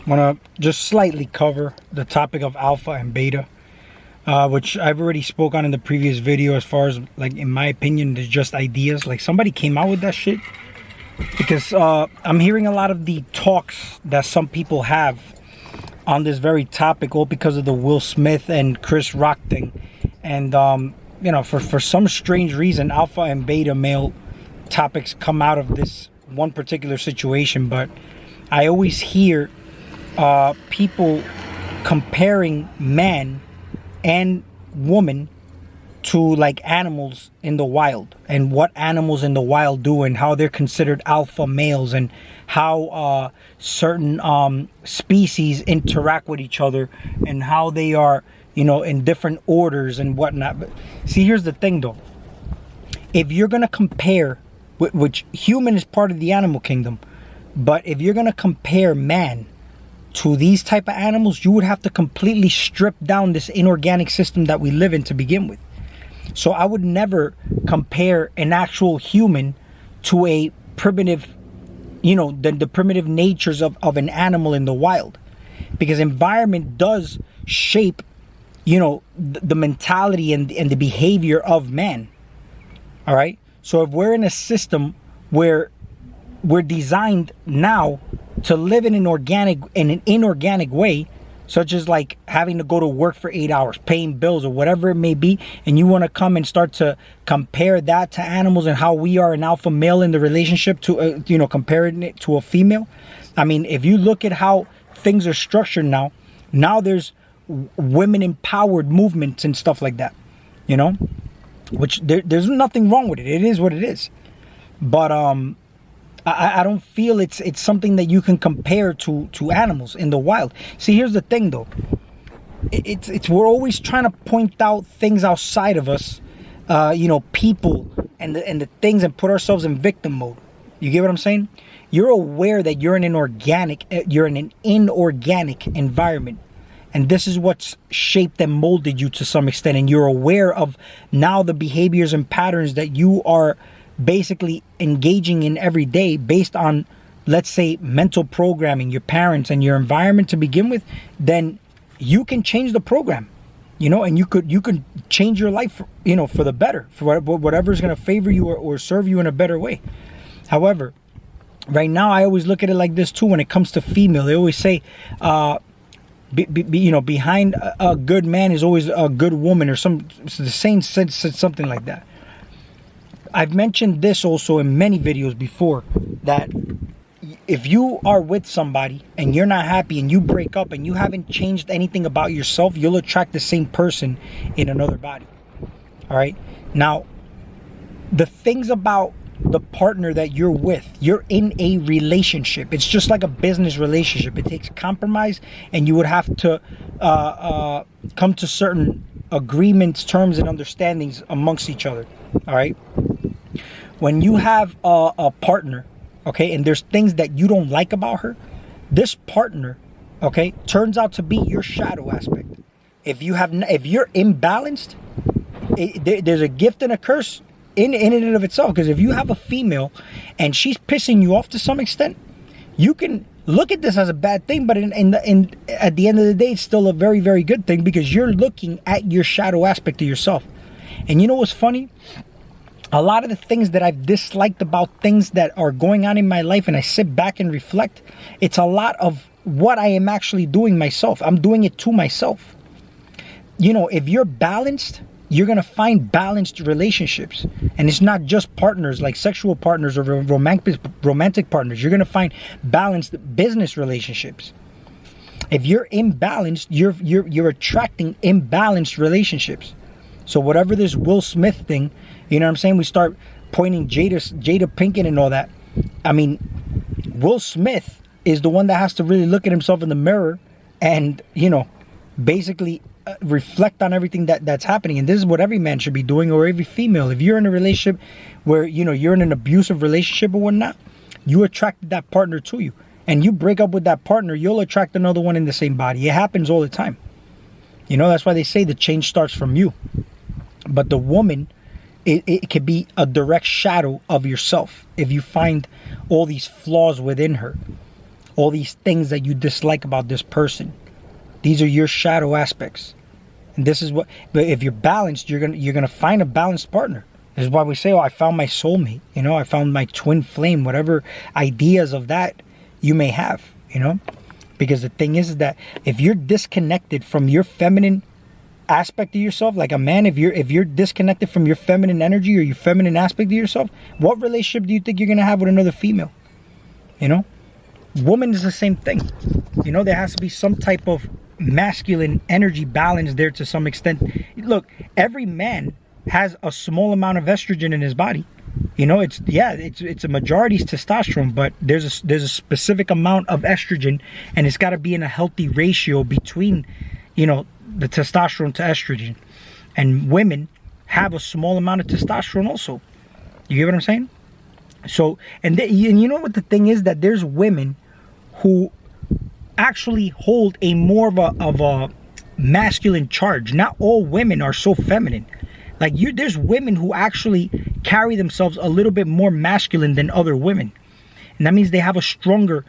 want to just slightly cover the topic of alpha and beta, which I've already spoke on in the previous video. As far as, like, in my opinion, there's just ideas. Like, somebody came out with that shit, because I'm hearing a lot of the talks that some people have on this very topic, all because of the Will Smith and Chris Rock thing. And you know, for some strange reason, alpha and beta male topics come out of this one particular situation. But I always hear people comparing man and woman to, like, animals in the wild, and what animals in the wild do, and how they're considered alpha males, and how certain species interact with each other, and how they are, you know, in different orders and whatnot. But see, here's the thing though. If you're gonna compare, which human is part of the animal kingdom, but if you're gonna compare man to these type of animals, you would have to completely strip down this inorganic system that we live in to begin with. So I would never compare an actual human to a primitive, you know, the primitive natures of an animal in the wild, because environment does shape, you know, the mentality and the behavior of man. All right. So if we're in a system where we're designed now to live in an inorganic way, such as like having to go to work for 8 hours, paying bills or whatever it may be, and you want to come and start to compare that to animals and how we are an alpha male in the relationship to, you know, comparing it to a female. I mean, if you look at how things are structured now there's women empowered movements and stuff like that, you know, which there's nothing wrong with it. It is what it is. But I don't feel it's something that you can compare to animals in the wild. See, here's the thing though. It's we're always trying to point out things outside of us, you know, people and the things, and put ourselves in victim mode. You get what I'm saying? You're aware that you're in an inorganic environment. And this is what's shaped and molded you to some extent. And you're aware of now the behaviors and patterns that you are basically engaging in every day based on, let's say, mental programming, your parents and your environment to begin with. Then you can change the program, you know, and you could change your life, you know, for the better, for whatever is going to favor you or serve you in a better way. However, right now, I always look at it like this too. When it comes to female, they always say, you know, behind a good man is always a good woman, or the same sense, something like that. I've mentioned this also in many videos before, that if you are with somebody and you're not happy and you break up and you haven't changed anything about yourself, you'll attract the same person in another body. All right. Now, the things about the partner that you're with, you're in a relationship. It's just like a business relationship. It takes compromise, and you would have to come to certain agreements, terms, and understandings amongst each other. All right. When you have a partner, okay, and there's things that you don't like about her, this partner, okay, turns out to be your shadow aspect. If you're imbalanced, there's a gift and a curse in and of itself. Because if you have a female and she's pissing you off to some extent, you can look at this as a bad thing, but at the end of the day, it's still a very, very good thing, because you're looking at your shadow aspect of yourself. And you know what's funny? A lot of the things that I've disliked about things that are going on in my life, and I sit back and reflect, it's a lot of what I am actually doing myself. I'm doing it to myself. You know, if you're balanced, you're going to find balanced relationships. And it's not just partners, like sexual partners or romantic partners. You're going to find balanced business relationships. If you're imbalanced, you're attracting imbalanced relationships. So whatever this Will Smith thing, you know what I'm saying? We start pointing Jada Pinkett and all that. I mean, Will Smith is the one that has to really look at himself in the mirror and, you know, basically reflect on everything that's happening. And this is what every man should be doing, or every female. If you're in a relationship where, you know, you're in an abusive relationship or whatnot, you attracted that partner to you. And you break up with that partner, you'll attract another one in the same body. It happens all the time. You know, that's why they say the change starts from you. But the woman, it could be a direct shadow of yourself if you find all these flaws within her. all these things that you dislike about this person. These are your shadow aspects. And this is what, but if you're balanced, you're gonna find a balanced partner. This is why we say, oh, I found my soulmate, you know, I found my twin flame, whatever ideas of that you may have, you know. Because the thing is that if you're disconnected from your feminine aspect of yourself, like a man, if you're disconnected from your feminine energy or your feminine aspect of yourself, what relationship do you think you're gonna have with another female? You know, woman is the same thing. You know, there has to be some type of masculine energy balance there to some extent. Look, every man has a small amount of estrogen in his body. You know, it's a majority's testosterone, but there's a specific amount of estrogen, and it's got to be in a healthy ratio between, you know, the testosterone to estrogen. And women have a small amount of testosterone also. You get what I'm saying? So, and you know what the thing is, that there's women who actually hold a more of a masculine charge. Not all women are so feminine. Like there's women who actually carry themselves a little bit more masculine than other women, and that means they have a stronger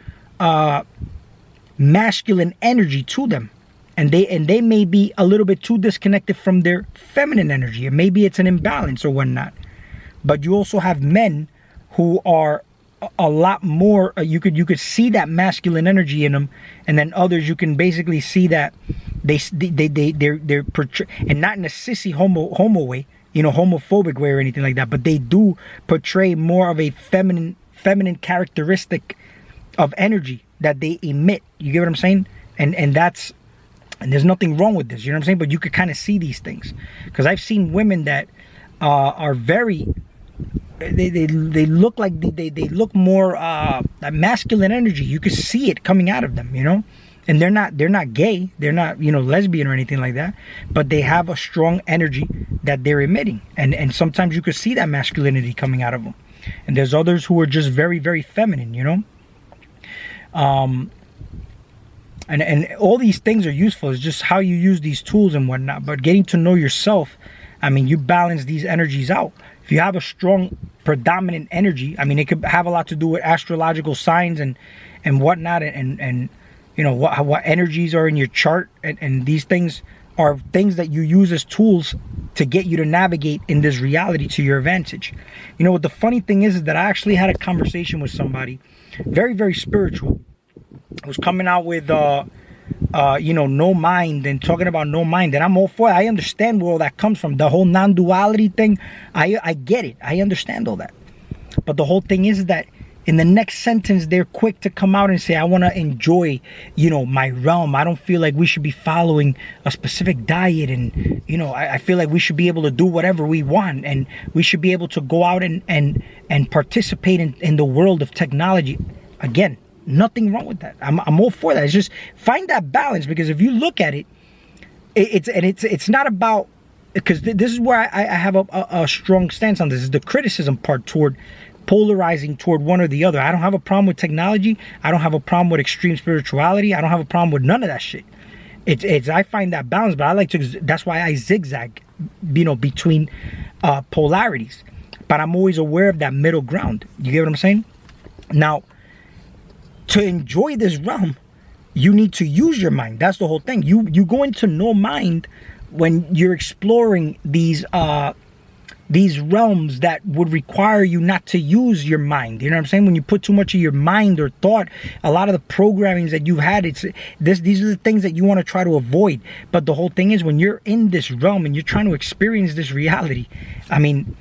masculine energy to them, and they may be a little bit too disconnected from their feminine energy, and maybe it's an imbalance or whatnot. But you also have men who are a lot more. You could see that masculine energy in them, and then others you can basically see that they're portray, and not in a sissy homo way, you know, homophobic way or anything like that, but they do portray more of a feminine characteristic of energy that they emit. You get what I'm saying? And there's nothing wrong with this, you know what I'm saying? But you could kind of see these things, because I've seen women that are very, they look like they look more masculine energy. You could see it coming out of them, you know. And they're not gay, they're not, you know, lesbian or anything like that, but they have a strong energy that they're emitting, and sometimes you could see that masculinity coming out of them. And there's others who are just very, very feminine, you know. And all these things are useful. It's just how you use these tools and whatnot. But getting to know yourself, I mean, you balance these energies out. If you have a strong predominant energy, I mean, it could have a lot to do with astrological signs and whatnot, and you know, what energies are in your chart, and these things are things that you use as tools to get you to navigate in this reality to your advantage. You know what the funny thing is that I actually had a conversation with somebody very, very spiritual. I was coming out with you know, no mind, and talking about no mind, and I'm all for it. I understand where all that comes from, the whole non-duality thing. I get it, I understand all that. But the whole thing is that in the next sentence, they're quick to come out and say, I want to enjoy, you know, my realm. I don't feel like we should be following a specific diet. And, you know, I feel like we should be able to do whatever we want. And we should be able to go out and participate in the world of technology. Again, nothing wrong with that. I'm all for that. It's just find that balance, because if you look at it, it's not about, because this is where I have a strong stance on this, is the criticism part toward polarizing toward one or the other. I don't have a problem with technology. I don't have a problem with extreme spirituality. I don't have a problem with none of that shit. I find that balance, but I like to, that's why I zigzag, you know, between polarities. But I'm always aware of that middle ground. You get what I'm saying? Now, to enjoy this realm, you need to use your mind. That's the whole thing. You go into no mind when you're exploring these realms that would require you not to use your mind. You know what I'm saying? When you put too much of your mind or thought, a lot of the programmings that you've had, these are the things that you want to try to avoid. But the whole thing is, when you're in this realm and you're trying to experience this reality, I mean,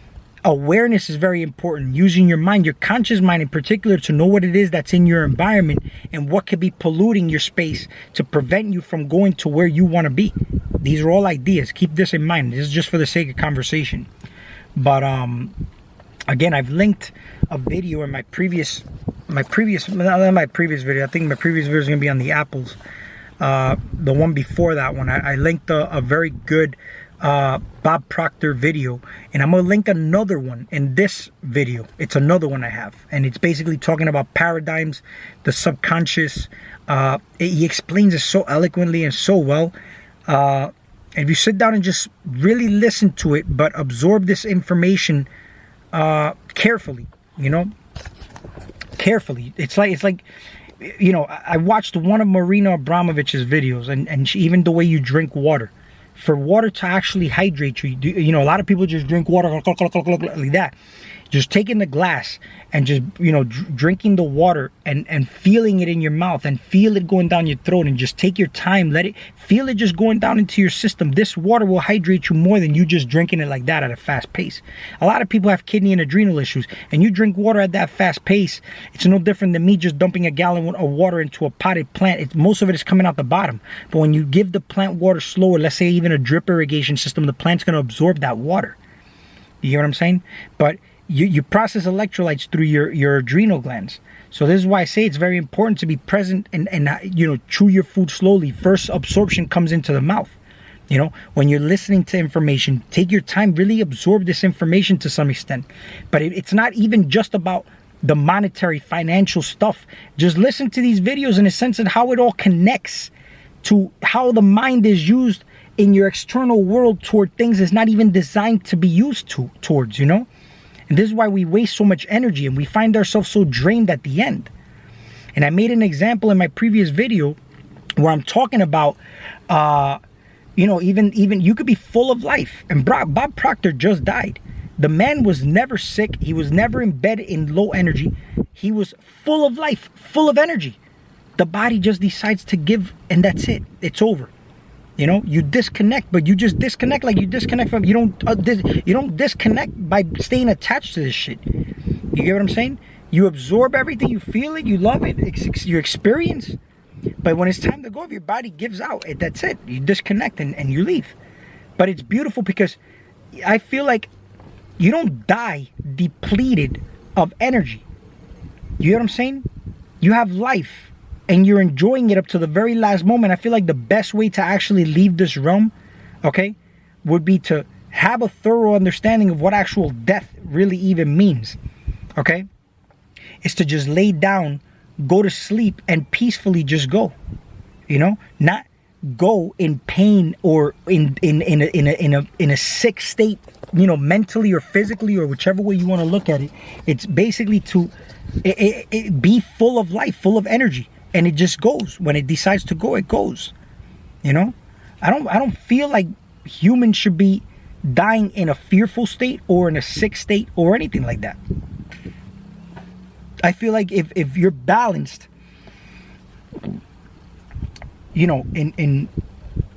awareness is very important. Using your mind, your conscious mind in particular, to know what it is that's in your environment and what could be polluting your space to prevent you from going to where you want to be. These are all ideas. Keep this in mind. This is just for the sake of conversation. But again, I've linked a video in my previous video. I think my previous video is gonna be on the apples. The one before that one, I linked a very good Bob Proctor video, and I'm gonna link another one in this video. It's another one I have, and it's basically talking about paradigms, the subconscious. He explains it so eloquently and so well. If you sit down and just really listen to it, but absorb this information carefully, you know, carefully. It's like you know, I watched one of Marina Abramovich's videos, and she, even the way you drink water, for water to actually hydrate you, you know, a lot of people just drink water like that. Just taking the glass and just, you know, drinking the water and feeling it in your mouth and feel it going down your throat, and just take your time, let it, feel it just going down into your system. This water will hydrate you more than you just drinking it like that at a fast pace. A lot of people have kidney and adrenal issues, and you drink water at that fast pace, it's no different than me just dumping a gallon of water into a potted plant. Most of it is coming out the bottom. But when you give the plant water slower, let's say even a drip irrigation system, the plant's going to absorb that water. You get what I'm saying? But you process electrolytes through your adrenal glands. So this is why I say it's very important to be present and you know, chew your food slowly. First absorption comes into the mouth. You know, when you're listening to information, take your time, really absorb this information to some extent. But it's not even just about the monetary, financial stuff. Just listen to these videos in a sense of how it all connects to how the mind is used in your external world toward things it's not even designed to be used towards, you know? And this is why we waste so much energy and we find ourselves so drained at the end. And I made an example in my previous video where I'm talking about, you know, even you could be full of life. And Bob Proctor just died. The man was never sick. He was never in bed in low energy. He was full of life, full of energy. The body just decides to give, and that's it. It's over. You know, you disconnect, but you just disconnect like you disconnect from, you don't disconnect by staying attached to this shit. You get what I'm saying? You absorb everything, you feel it, you love it, it's your experience. But when it's time to go, if your body gives out, that's it. You disconnect and you leave. But it's beautiful because I feel like you don't die depleted of energy. You get what I'm saying? You have life. And you're enjoying it up to the very last moment. I feel like the best way to actually leave this realm, okay, would be to have a thorough understanding of what actual death really even means, okay? Is to just lay down, go to sleep, and peacefully just go, you know? Not go in pain or in a sick state, you know, mentally or physically or whichever way you want to look at it. It's basically to be full of life, full of energy. And it just goes. When it decides to go, it goes. You know? I don't feel like humans should be dying in a fearful state or in a sick state or anything like that. I feel like if you're balanced, you know, in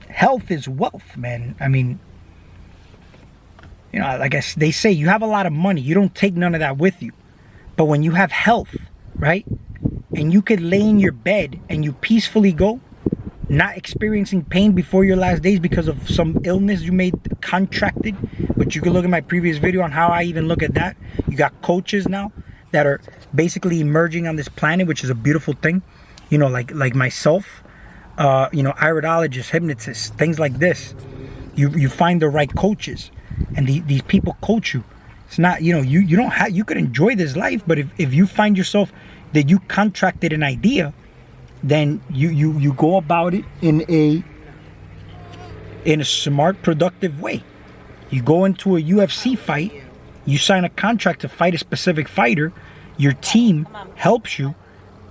health is wealth, man. I mean, you know, like they say, you have a lot of money. You don't take none of that with you. But when you have health, right? And you could lay in your bed and you peacefully go, not experiencing pain before your last days because of some illness you may contracted. But you can look at my previous video on how I even look at that. You got coaches now that are basically emerging on this planet, which is a beautiful thing. You know, like myself, you know, iridologists, hypnotists, things like this. You find the right coaches, and these people coach you. It's not, you know, you don't have, you could enjoy this life, but if you find yourself that you contracted an idea, then you go about it in a smart, productive way. You go into a UFC fight, you sign a contract to fight a specific fighter, your team helps you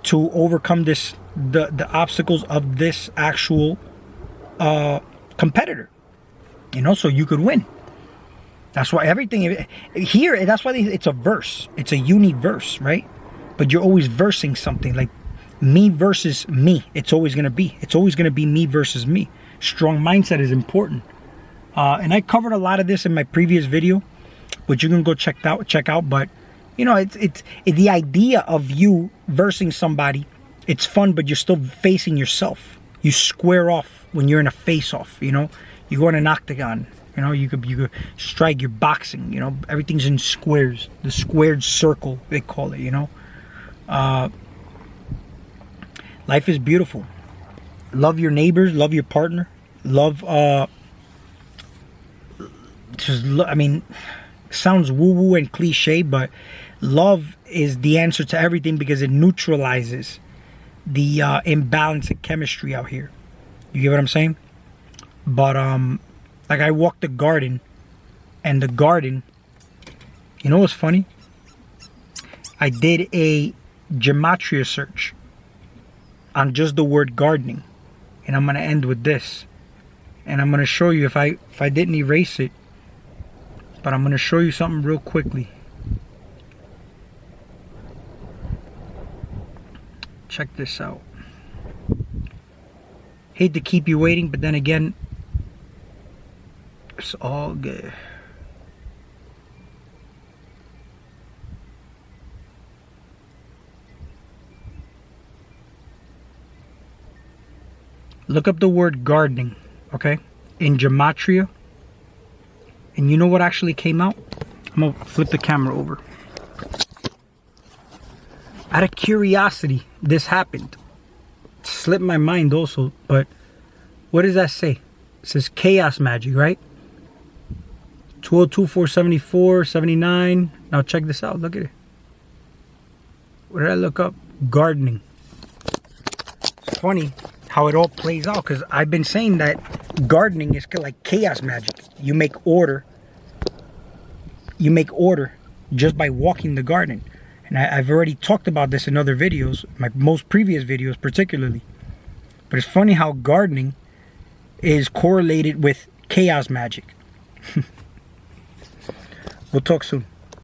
to overcome the obstacles of this actual competitor, you know, so you could win. That's why everything here, that's why it's a verse, it's a universe, right? But you're always versing something, like me versus me. It's always going to be me versus me. Strong mindset is important. And I covered a lot of this in my previous video, which you can go check out. But, you know, it's the idea of you versing somebody. It's fun, but you're still facing yourself. You square off when you're in a face-off, you know. You go in an octagon, you know, you could strike, you're boxing, you know. Everything's in squares. The squared circle, they call it, you know. Life is beautiful. Love your neighbors, love your partner, love, I mean, sounds woo-woo and cliche, but love is the answer to everything because it neutralizes the imbalance of chemistry out here. You get what I'm saying? But, like I walked the garden, and the garden, you know what's funny? I did a gematria search, on just the word gardening. And I'm going to end with this. And I'm going to show you if I didn't erase it. But I'm going to show you something real quickly. Check this out. Hate to keep you waiting, but then again, it's all good. Look up the word gardening, okay, in Gematria. And you know what actually came out? I'm going to flip the camera over. Out of curiosity, this happened. It slipped my mind also, but what does that say? It says chaos magic, right? 202, 474, 79. Now check this out. Look at it. What did I look up? Gardening. It's funny how it all plays out, because I've been saying that gardening is like chaos magic. You make order. You make order just by walking the garden. And I've already talked about this in other videos, my most previous videos particularly. But it's funny how gardening is correlated with chaos magic. We'll talk soon.